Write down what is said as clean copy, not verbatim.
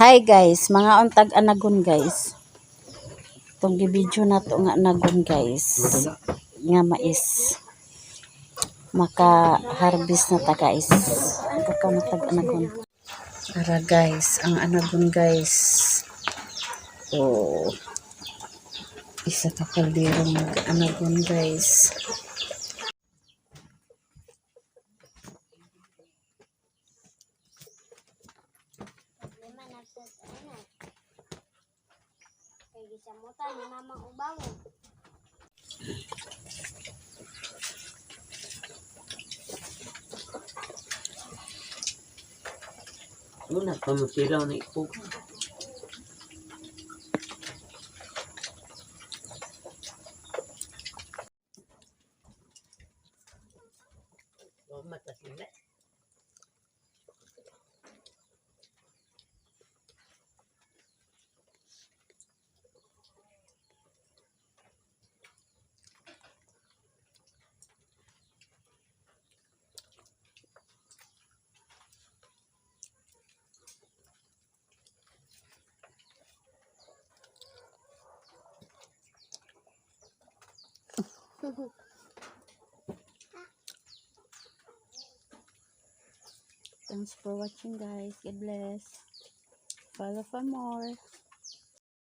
Hi guys, mga untag anagon guys. Itong gibidyo na to nga anagon guys. Nga mais. Maka-harvest na ta guys. Kakamatag anagon. Ara guys, ang anagon guys. Oh. Isa ka kalderong mag-anagon guys. Gisamutan ni Mamang Ubawo. Muna pa masiraw na ipog. Mata sila. Thanks for watching guys. God bless. Follow for more.